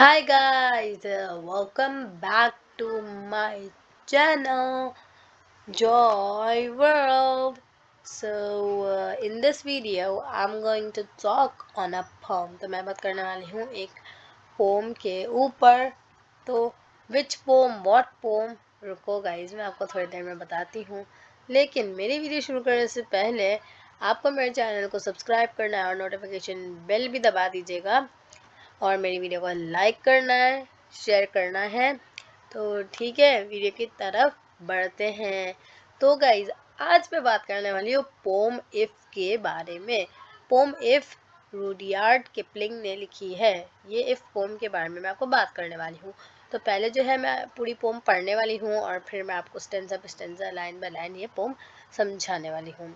Hi guys, welcome back to my channel Joy World. In this video I'm going to talk on a poem. तो मैं बात करने वाली हूँ एक पोम के ऊपर। तो विच पोम व्हाट पोम, रुको गाइज मैं आपको थोड़ी देर में बताती हूँ। लेकिन मेरी वीडियो शुरू करने से पहले आपको मेरे चैनल को सब्सक्राइब करना है और नोटिफिकेशन बेल भी दबा दीजिएगा और मेरी वीडियो को लाइक करना है, शेयर करना है। तो ठीक है, वीडियो की तरफ बढ़ते हैं। तो गाइज आज मैं बात करने वाली हूँ पोम इफ के बारे में। पोम इफ रुडयार्ड किपलिंग ने लिखी है। ये इफ पोम के बारे में मैं आपको बात करने वाली हूँ। तो पहले जो है मैं पूरी पोम पढ़ने वाली हूँ और फिर मैं आपको stanza by stanza, line by line ये पोम समझाने वाली हूँ।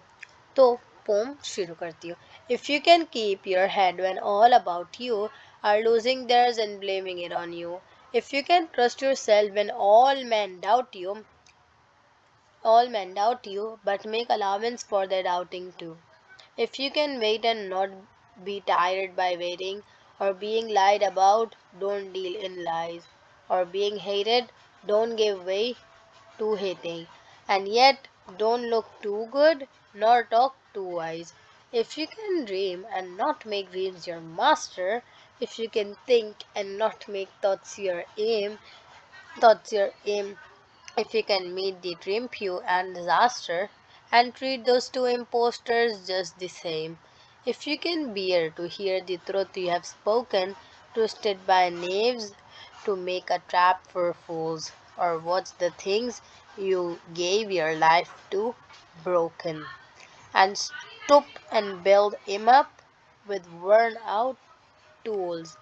तो पोम शुरू करती हूँ। If you can keep your head when all about you are losing theirs and blaming it on you. If you can trust yourself when all men doubt you, but make allowance for their doubting too. If you can wait and not be tired by waiting, or being lied about, don't deal in lies, or being hated, don't give way to hating, and yet don't look too good nor talk too wise. If you can dream and not make dreams your master, if you can think and not make thoughts your aim, if you can meet the dream few and disaster and treat those two impostors just the same, if you can bear to hear the truth you have spoken, twisted by knaves to make a trap for fools, or watch the things you gave your life to broken, and stoop and build him up with worn out tools.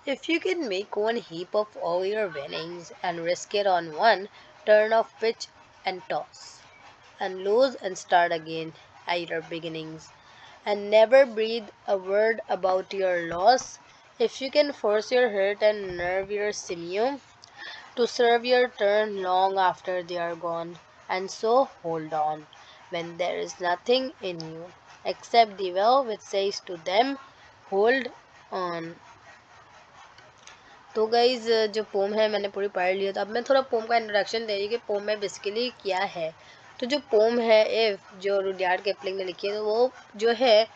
If you can make one heap of all your winnings and risk it on one turn of pitch and toss, and lose and start again at your beginnings, and never breathe a word about your loss, if you can force your hurt and nerve your sinew to serve your turn long after they are gone, and so hold on when there is nothing in you except the will which says to them, hold on. तो guys जो pome है मैंने पूरी पढ़ ली है। तो अब मैं थोड़ा पोम का इंट्रोडक्शन दे रही हूँ कि पोम में बेसिकली क्या है। तो जो पोम है इफ जो रुडयार्ड किपलिंग ने लिखी है, तो वो जो है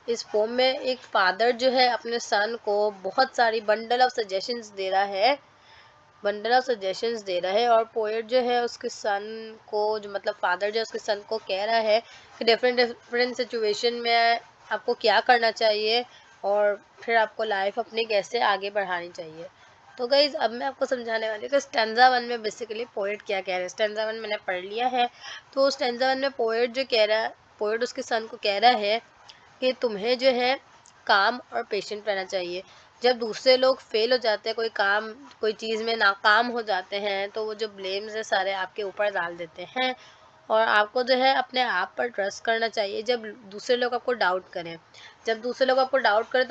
इस पोम में एक फादर जो है अपने सन को बहुत सारी बंडल ऑफ सजेशंस दे रहा है और पोएट जो है उसके सन को, जो मतलब फादर जो है उसके सन को कह रहा है कि डिफरेंट डिफरेंट सिचुएशन में आपको क्या करना चाहिए और फिर आपको लाइफ अपनी कैसे आगे बढ़ानी चाहिए। तो गाइज अब मैं आपको समझाने वाली हूँ कि स्टैंजा वन में बेसिकली पोएट क्या कह रहा है। स्टैंजा वन मैंने पढ़ लिया है। तो स्टैंजा वन में पोएट जो कह रहा है, पोएट उसके सन को कह रहा है कि तुम्हें जो है काम और पेशेंट रहना चाहिए। जब दूसरे लोग फेल हो जाते हैं, कोई चीज़ में नाकाम हो जाते हैं, तो वो जो ब्लेम्स है सारे आपके ऊपर डाल देते हैं और आपको जो है अपने आप पर ट्रस्ट करना चाहिए। जब दूसरे लोग आपको डाउट करें तो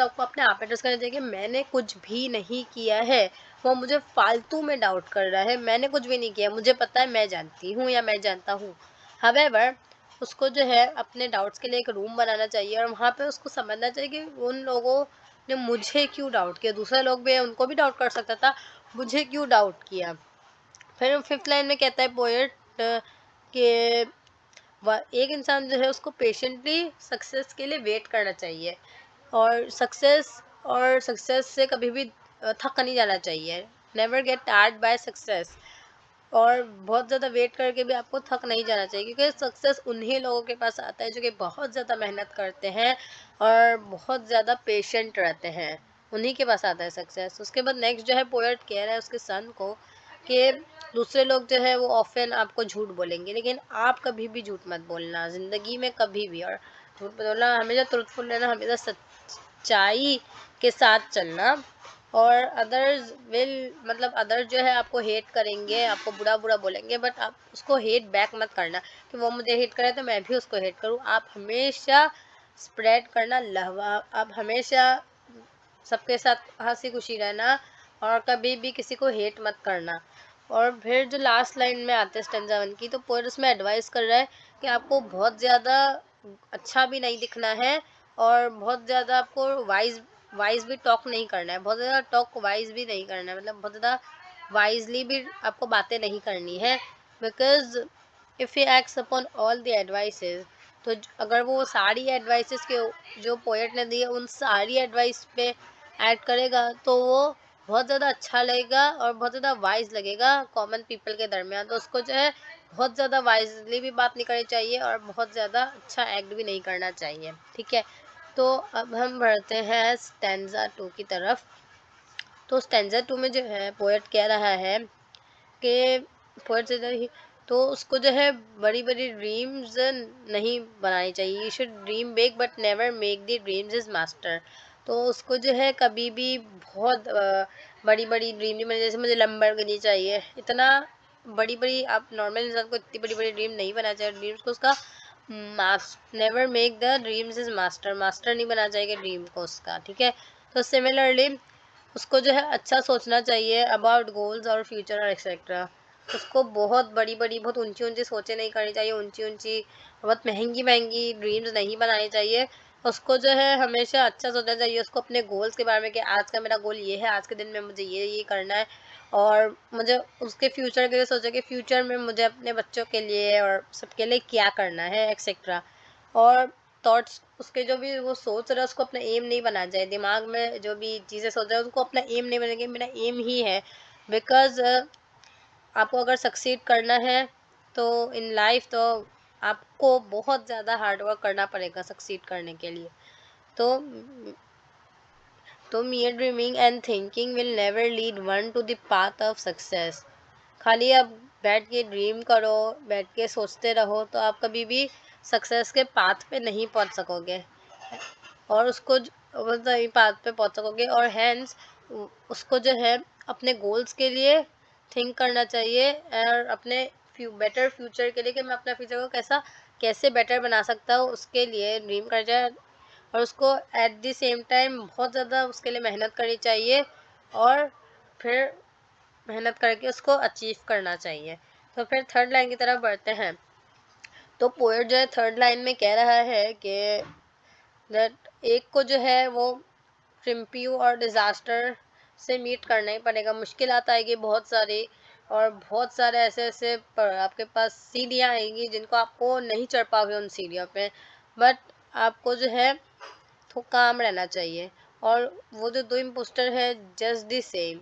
आपको अपने आप पर ट्रस्ट करना चाहिए कि मैंने कुछ भी नहीं किया है, वो मुझे फालतू में डाउट कर रहा है, मैंने कुछ भी नहीं किया, मुझे पता है, मैं जानती हूँ या मैं जानता हूँ। हावेवर उसको जो है अपने डाउट्स के लिए एक रूम बनाना चाहिए और वहाँ पे उसको समझना चाहिए कि उन लोगों ने मुझे क्यों डाउट किया। दूसरे लोग भी उनको भी डाउट कर सकता था, मुझे क्यों डाउट किया। फिर फिफ्थ लाइन में कहता है पोएट कि एक इंसान जो है उसको पेशेंटली सक्सेस के लिए वेट करना चाहिए और सक्सेस से कभी भी थक नहीं जाना चाहिए। Never get tired by success. और बहुत ज़्यादा वेट करके भी आपको थक नहीं जाना चाहिए, क्योंकि सक्सेस उन्हीं लोगों के पास आता है जो कि बहुत ज़्यादा मेहनत करते हैं और बहुत ज़्यादा पेशेंट रहते हैं, उन्हीं के पास आता है सक्सेस। उसके बाद नेक्स्ट जो है पोएट कह रहा है उसके सन को कि दूसरे लोग जो है वो ऑफन आपको झूठ बोलेंगे, लेकिन आप कभी भी झूठ मत बोलना ज़िंदगी में, कभी भी। और झूठ मत बोलना, हमेशा ट्रुथफुल रहना, हमेशा सच्चाई के साथ चलना। और अदर जो है आपको हेट करेंगे, आपको बुरा बुरा बोलेंगे, बट आप उसको हेट बैक मत करना कि वो मुझे हेट करे तो मैं भी उसको हेट करूं। आप हमेशा स्प्रेड करना लहवा, आप हमेशा सबके साथ हंसी खुशी रहना और कभी भी किसी को हेट मत करना। और फिर जो लास्ट लाइन में आते हैं स्टेंजा वन की, तो पोएट उसमें एडवाइस कर रहा है कि आपको बहुत ज़्यादा अच्छा भी नहीं दिखना है और बहुत ज़्यादा आपको वाइज वाइज भी टॉक नहीं करना है, बहुत ज़्यादा टॉक वाइज भी नहीं करना है, मतलब बहुत ज़्यादा वाइजली भी आपको बातें नहीं करनी है। Because if you acts upon all the advices, तो अगर वो सारी एडवाइसेस के जो पोएट ने दी है उन सारी एडवाइस पे ऐड करेगा तो वो बहुत ज़्यादा अच्छा लगेगा और बहुत ज़्यादा वाइज लगेगा कॉमन पीपल के दरमियान। तो उसको जो है बहुत ज़्यादा वाइजली भी बात नहीं करनी चाहिए और बहुत ज़्यादा अच्छा एक्ट भी नहीं करना चाहिए, ठीक है। तो अब हम बढ़ते हैं स्टैंजा 2 की तरफ। तो स्टैंजा 2 में जो है पोएट कह रहा है कि पोएट से ही तो उसको जो है बड़ी बड़ी ड्रीम्स नहीं बनानी चाहिए। You should dream big but never make the dreams is master. तो उसको जो है कभी भी बहुत बड़ी बड़ी ड्रीम नहीं बनानी। जैसे मुझे लंबरगिनी चाहिए, इतना बड़ी बड़ी आप नॉर्मल इंसान को इतनी बड़ी बड़ी ड्रीम नहीं बनाना चाहिए। ड्रीम्स को उसका never make the dreams is master, master नहीं बनाना चाहिए ड्रीम को उसका, ठीक है। तो सिमिलरली उसको जो है अच्छा सोचना चाहिए अबाउट गोल्स और फ्यूचर और एक्सेट्रा। उसको बहुत बड़ी बड़ी बहुत ऊंची ऊंची सोचें नहीं करनी चाहिए, ऊंची ऊंची बहुत महंगी महंगी ड्रीम्स नहीं बनानी चाहिए। उसको जो है हमेशा अच्छा सोचना चाहिए, उसको अपने गोल्स के बारे में कि आज का मेरा गोल ये है, आज के दिन में मुझे ये करना है और मुझे उसके फ्यूचर के लिए सोचा कि फ्यूचर में मुझे अपने बच्चों के लिए और सबके लिए क्या करना है एक्सेट्रा। और थॉट्स उसके जो भी वो सोच रहा है उसको अपना एम नहीं बनाना चाहिए। दिमाग में जो भी चीज़ें सोच रहा है उसको अपना एम नहीं बनाएंगे, मेरा एम ही है। बिकॉज आपको अगर सक्सीड करना है तो इन लाइफ तो आपको बहुत ज़्यादा हार्ड वर्क करना पड़ेगा सक्सीड करने के लिए। तो mere dreaming and thinking will never lead one two the path of success. खाली आप बैठ के ड्रीम करो, बैठ के सोचते रहो तो आप कभी भी सक्सेस के पाथ पे नहीं पहुंच सकोगे और उसको सही पाथ पे पहुंच सकोगे। और हैंस उसको जो है अपने गोल्स के लिए थिंक करना चाहिए और अपने बेटर फ्यूचर के लिए कि मैं अपना फ्यूचर को कैसे बेटर बना सकता हूँ उसके लिए ड्रीम करना चाहिए। और उसको एट द सेम टाइम बहुत ज़्यादा उसके लिए मेहनत करनी चाहिए और फिर मेहनत करके उसको अचीव करना चाहिए। तो फिर थर्ड लाइन की तरफ बढ़ते हैं। तो पोएट जो है थर्ड लाइन में कह रहा है कि दैट एक को जो है वो ट्रिम्प्यू और डिज़ास्टर से मीट करना ही पड़ेगा। मुश्किलात आएगी बहुत सारी और बहुत सारे ऐसे ऐसे आपके पास सीढ़ियाँ आएंगी जिनको आपको नहीं चढ़ पाओगे उन सीढ़ियों पे। बट आपको जो है तो काम रहना चाहिए। और वो जो दो इम्पोस्टर है जस्ट द सेम,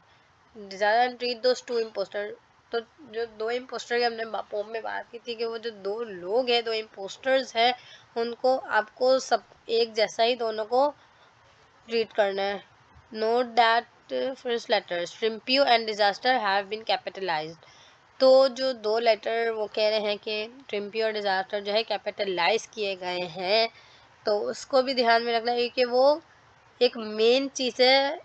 ज़्यादा ट्रीट दोस टू इम्पोस्टर। तो जो दो इम्पोस्टर की हमने पोम में बात की थी कि वो जो दो लोग हैं, दो इम्पोस्टर्स हैं, उनको आपको सब एक जैसा ही दोनों को ट्रीट करना है। नोट दैट फर्स्ट लेटर्स ट्रिम्प्यू and disaster have been capitalized. तो जो दो लेटर वो कह रहे हैं कि ट्रिम्प्यू और डिजास्टर जो है कैपिटलाइज किए गए हैं, तो उसको भी ध्यान में रखना है कि वो एक मेन चीज़ है,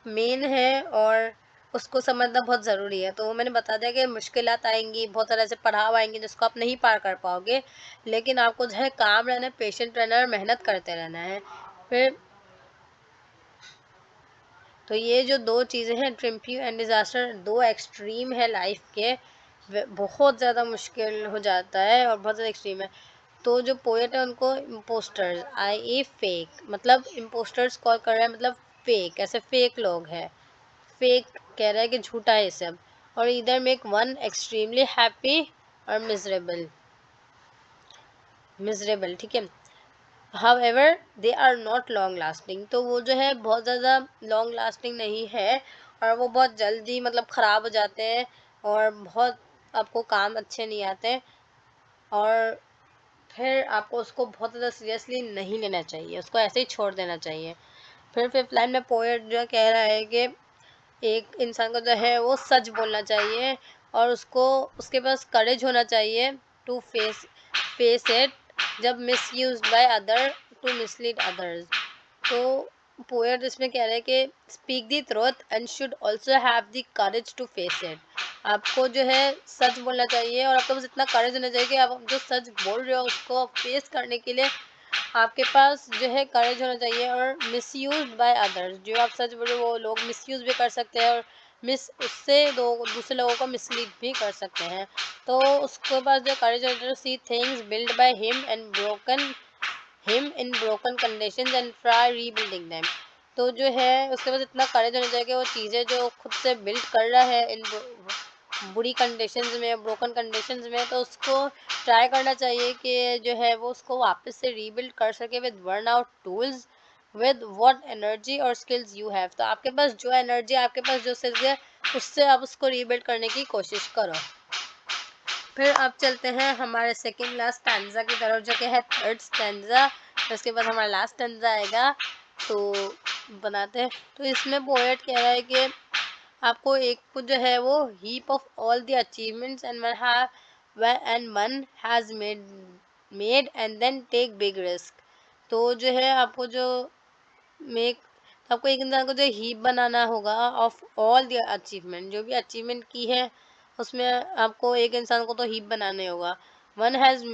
मेन है और उसको समझना बहुत ज़रूरी है। तो मैंने बता दिया कि मुश्किलात आएंगी, बहुत सारे ऐसे पड़ाव आएंगे जिसको आप नहीं पार कर पाओगे, लेकिन आपको जो है काम रहना है, पेशेंट रहना है और मेहनत करते रहना है। फिर तो ये जो दो चीज़ें हैं ट्रिम्प्यू एंड डिज़ास्टर, दो एक्सट्रीम है लाइफ के, बहुत ज़्यादा मुश्किल हो जाता है और बहुत ज़्यादा एक्सट्रीम है। तो जो पोएट है उनको इम्पोस्टर्स आई फेक, मतलब इम्पोस्टर्स कॉल कर रहा है, मतलब फेक, ऐसे फेक लोग हैं, फेक कह रहा है कि झूठा है सब। और इधर मेक वन एक्सट्रीमली हैप्पी और मिजरेबल, ठीक है। However, they are not long lasting। तो वो जो है बहुत ज़्यादा लॉन्ग लास्टिंग नहीं है और वो बहुत जल्दी मतलब ख़राब हो जाते हैं और बहुत आपको काम अच्छे नहीं आते और फिर आपको उसको बहुत ज़्यादा सीरियसली नहीं लेना चाहिए, उसको ऐसे ही छोड़ देना चाहिए। फिर फिफ्थ लाइन में पोएट जो कह रहा है कि एक इंसान को जो है वो सच बोलना चाहिए और उसको उसके पास करेज होना चाहिए टू फेस इट जब misuse by other to mislead others. तो पोएट इसमें कह रहे हैं कि speak the truth and should also have the courage to face it. आपको जो है सच बोलना चाहिए और आपके पास इतना करेज होना चाहिए कि आप जो सच बोल रहे हो उसको फेस करने के लिए आपके पास जो है करेज होना चाहिए। और मिसयूज बाय अदर्स, जो आप सच बोल रहे हो वो लोग मिसयूज भी कर सकते हैं और उससे दूसरे लोगों को मिसलीड भी कर सकते हैं। तो उसके पास जो करेज होना चाहिए, see things build by him in broken conditions and try rebuilding them. तो जो है उसके पास इतना करेज होना चाहिए कि वो चीज़ें जो खुद से बिल्ड कर रहा है इन बुरी कंडीशंस में, ब्रोकन कंडीशंस में, तो उसको ट्राई करना चाहिए कि जो है वो उसको वापस से रीबिल्ड कर सके with burn out tools, with what energy और स्किल्स यू हैव। तो आपके पास जो एनर्जी, आपके पास जो स्किल्स है, उससे आप उसको रीबिल्ड करने की कोशिश करो। फिर अब चलते हैं हमारे सेकंड लास्ट स्टैंजा की तरफ, जो कि है थर्ड स्टैंजा। उसके बाद हमारा लास्ट स्टैंजा आएगा, तो बनाते हैं। तो इसमें पोएट कह रहा है कि आपको एक कुछ जो है वो heap of all the achievements and one has made and then take big risk. तो जो है आपको जो मेक तो आपको एक इंसान को जो हीप बनाना होगा ऑफ ऑल द अचीवमेंट, जो भी अचीवमेंट की है उसमें आपको एक इंसान को तो हीप बनाने होगा। वन हैज़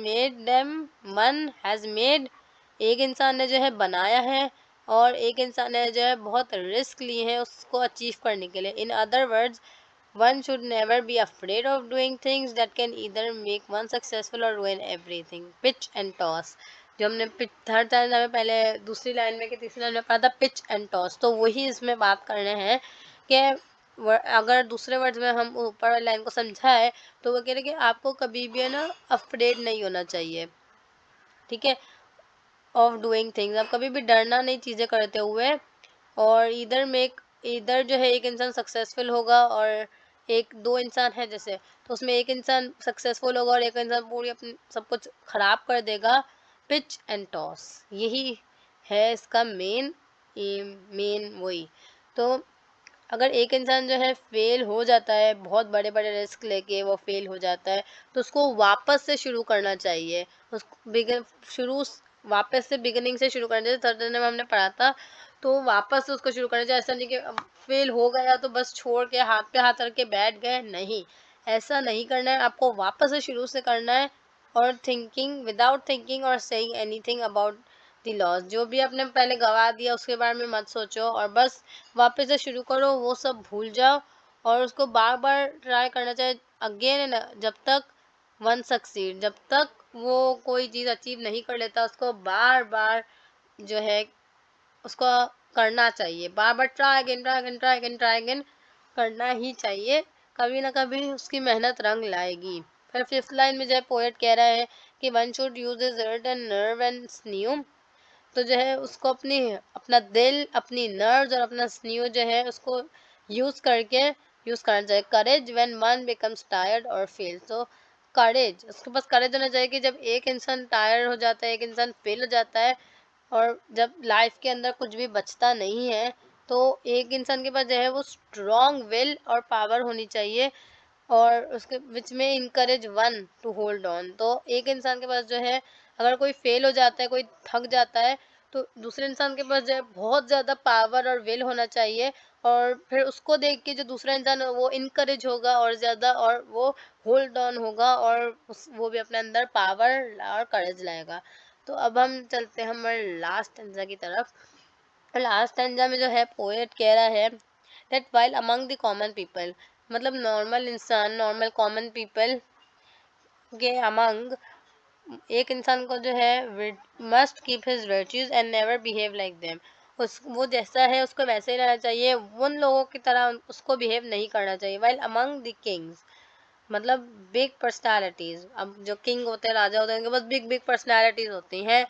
मेड, एक इंसान ने जो है बनाया है, और एक इंसान ने जो है बहुत रिस्क लिए हैं उसको अचीव करने के लिए। In other words, one should never be afraid of doing things that can either make one successful or ruin everything. Pitch and toss, जो हमने थर्ड लाइन में पहले दूसरी लाइन में कि तीसरी लाइन में पढ़ा था, पिच एंड टॉस, तो वही इसमें बात कर रहे हैं कि अगर दूसरे वर्ड्स में हम ऊपर वाली लाइन को समझाए तो वो कह रहे हैं कि आपको कभी भी है ना अफ्रेड नहीं होना चाहिए, ठीक है, ऑफ डूइंग थिंग्स, आप कभी भी डरना नहीं चीज़ें करते हुए। और इधर जो है एक इंसान सक्सेसफुल होगा और एक दो इंसान है जैसे, तो उसमें एक इंसान सक्सेसफुल होगा और एक इंसान पूरी अपनी सब कुछ खराब कर देगा। पिच एंड टॉस, यही है इसका मेन वही। तो अगर एक इंसान जो है फेल हो जाता है, बहुत बड़े बड़े रिस्क लेके वो फेल हो जाता है, तो उसको वापस से शुरू करना चाहिए। उसको शुरू वापस से बिगिनिंग से शुरू करना चाहिए। थर्ड में हमने पढ़ा था, तो वापस से उसको शुरू करना चाहिए। ऐसा नहीं कि अब फेल हो गया तो बस छोड़ के हाथ पे हाथ रख के बैठ गए, नहीं, ऐसा नहीं करना है। आपको वापस से शुरू से करना है, और विदाउट थिंकिंग और saying anything about the loss, जो भी आपने पहले गवा दिया उसके बारे में मत सोचो, और बस वापस से शुरू करो, वो सब भूल जाओ, और उसको बार बार ट्राई करना चाहिए अगेन, जब तक वन सक्सीड, जब तक वो कोई चीज़ अचीव नहीं कर लेता उसको बार बार जो है उसको करना चाहिए। बार बार try again, try again, try again, try again करना ही चाहिए। कभी ना कभी उसकी मेहनत रंग लाएगी। फिर फिफ्थ लाइन में जो है पोएट कह रहा है कि one should use is and nerve and sinew. तो जो है उसको अपना दिल, अपनी नर्व्स और अपना स्न्यू जो है उसको यूज़ करना चाहिए। करेज व्हेन वन बिकम्स टायर्ड और फेल। तो करेज, उसके पास करेज होना चाहिए कि जब एक इंसान टायर्ड हो जाता है, एक इंसान फेल हो जाता है, और जब लाइफ के अंदर कुछ भी बचता नहीं है, तो एक इंसान के पास जो है वो स्ट्रॉन्ग विल और पावर होनी चाहिए, और उसके बीच में encourage one two hold on. तो एक इंसान के पास जो है अगर कोई फेल हो जाता है, कोई थक जाता है, तो दूसरे इंसान के पास जो है बहुत ज़्यादा पावर और विल होना चाहिए, और फिर उसको देख के जो दूसरा इंसान है वो इनकरेज होगा और ज़्यादा, और वो होल्ड ऑन होगा, और वो भी अपने अंदर पावर और करेज लाएगा। तो अब हम चलते हैं हमारे लास्ट स्टैंजा की तरफ। लास्ट स्टैंजा में जो है पोएट कह रहा है that while among the common people, मतलब नॉर्मल इंसान, नॉर्मल कॉमन पीपल के अमंग, एक इंसान को जो है must keep his virtues and never behave like them. उस वो जैसा है उसको वैसे ही रहना चाहिए, उन लोगों की तरह उसको बिहेव नहीं करना चाहिए। वाइल अमंग द किंग्स, मतलब बिग पर्सनालिटीज, अब जो किंग होते हैं, राजा होते हैं, उनके पास बिग बिग पर्सनालिटीज होती हैं,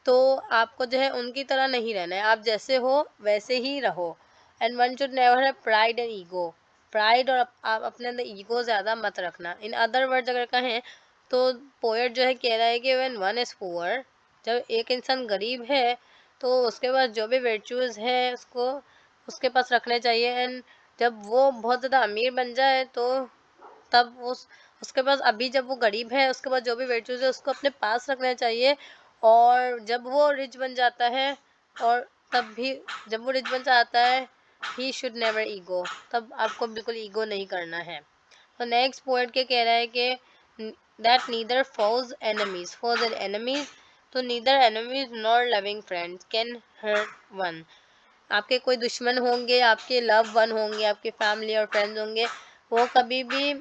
तो आपको जो है उनकी तरह नहीं रहना है, आप जैसे हो वैसे ही रहो। And one should never have pride and ego, pride और आप अपने अंदर ईगो ज़्यादा मत रखना। इन अदर वर्ड्स अगर कहें तो पोएट जो है कह रहा है कि व्हेन वन इज़ पुअर, जब एक इंसान गरीब है तो उसके पास जो भी वर्चूज़ है उसको उसके पास रखने चाहिए। एंड जब वो बहुत ज़्यादा अमीर बन जाए तो तब उसके पास, अभी जब वो गरीब है उसके पास जो भी वर्चूज़ है उसको अपने पास रखना चाहिए, और जब वो रिच बन जाता है, और तब भी जब वो रिच बन जाता है, ही शुड नेवर ईगो, तब आपको बिल्कुल ईगो नहीं करना है। तो नेक्स्ट पॉइंट क्या कह रहा है कि that neither foes and enemies, तो neither enemies nor loving friends can hurt one. आपके कोई दुश्मन होंगे, आपके लव वन होंगे, आपके फैमिली और फ्रेंड्स होंगे, वो कभी भी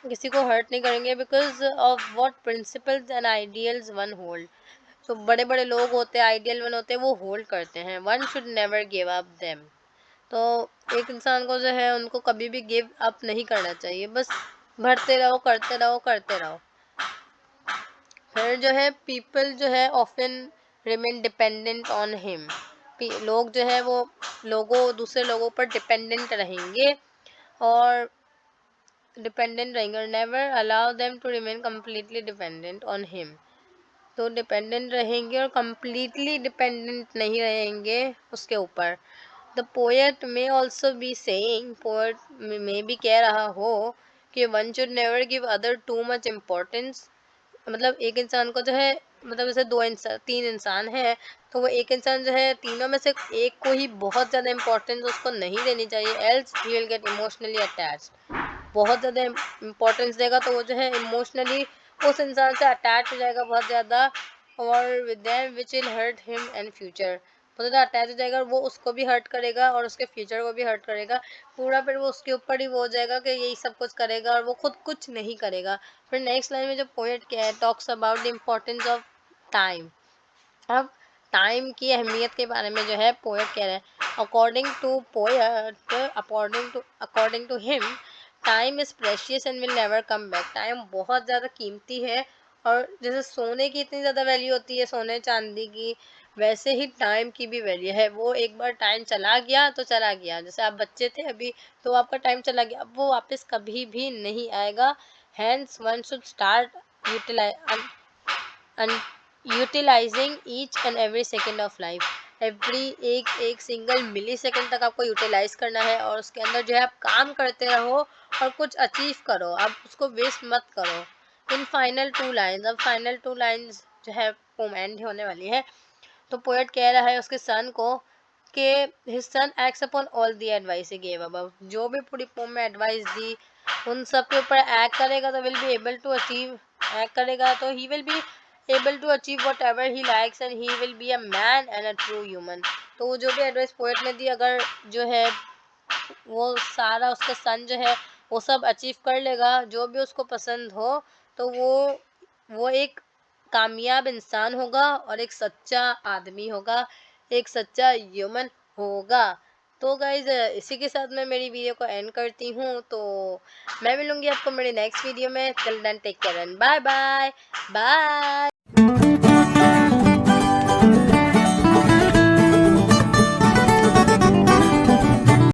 किसी को हर्ट नहीं करेंगे, because of what principles and ideals one hold. तो बड़े बड़े लोग होते हैं, आइडियल वन होते हैं, वो होल्ड करते हैं। One should never give up them. तो एक इंसान को जो है उनको कभी भी गिव अप नहीं करना चाहिए, बस भरते रहो, करते रहो, करते रहो। फिर जो है पीपल जो है often remain dependent on him. लोग जो है वो दूसरे लोगों पर डिपेंडेंट रहेंगे और never allow them to remain completely dependent on him. तो डिपेंडेंट रहेंगे और कम्प्लीटली डिपेंडेंट नहीं रहेंगे उसके ऊपर। द पोएट में ऑल्सो बी सेइंग, पोएट में भी कह रहा हो कि one should never give other too much importance. मतलब एक इंसान को जो है, मतलब जैसे तीन इंसान है, तो वो एक इंसान जो है तीनों में से एक को ही बहुत ज़्यादा इम्पोर्टेंस उसको नहीं देनी चाहिए, else he will get emotionally attached. बहुत ज़्यादा इम्पोर्टेंस देगा तो वो जो है इमोशनली उस इंसान से अटैच हो जाएगा बहुत ज़्यादा, और with them which will hurt him and future. बहुत ज़्यादा अटैच हो जाएगा और वो उसको भी हर्ट करेगा और उसके फ्यूचर को भी हर्ट करेगा। पूरा फिर वो उसके ऊपर ही वो हो जाएगा कि यही सब कुछ करेगा और वो खुद कुछ नहीं करेगा। फिर नेक्स्ट लाइन में जो पोएट क्या है, talks about the importance of time. अब टाइम की अहमियत के बारे में जो है पोएट कह रहे हैं, according to poet, according to him, time is precious and will never come back. Time बहुत ज़्यादा कीमती है, और जैसे सोने की इतनी ज़्यादा वैल्यू होती है, सोने चांदी की, वैसे ही टाइम की भी वैल्यू है। वो एक बार टाइम चला गया तो चला गया। जैसे आप बच्चे थे अभी, तो आपका टाइम चला गया, अब वो वापस कभी भी नहीं आएगा। Hence one should start utilizing each and every second of life. एक सिंगल मिली सेकेंड तक आपको यूटिलाइज करना है, और उसके अंदर जो है आप काम करते रहो और कुछ अचीव करो, आप उसको वेस्ट मत करो। इन फाइनल टू लाइन्स, अब फाइनल टू लाइन्स जो है पोम एंड होने वाली है। तो पोएट कह रहा है उसके सन को कि his son acts upon all the advice he give above. जो भी पूरी पोम में एडवाइस दी उन सब के ऊपर एक्ट करेगा तो will be able to achieve, act करेगा तो ही will be able to achieve whatever he likes and he will be a man and a true human। तो वो जो भी एडवाइस पोएट ने दी, अगर जो है वो सारा उसका सन जो है वो सब अचीव कर लेगा, जो भी उसको पसंद हो, तो वो एक कामयाब इंसान होगा और एक सच्चा आदमी होगा, एक सच्चा ह्यूमन होगा। तो गाइज इसी के साथ मैं मेरी वीडियो को एंड करती हूँ। तो मैं मिलूंगी आपको मेरी नेक्स्ट वीडियो में। Till then take care and bye bye. Bye.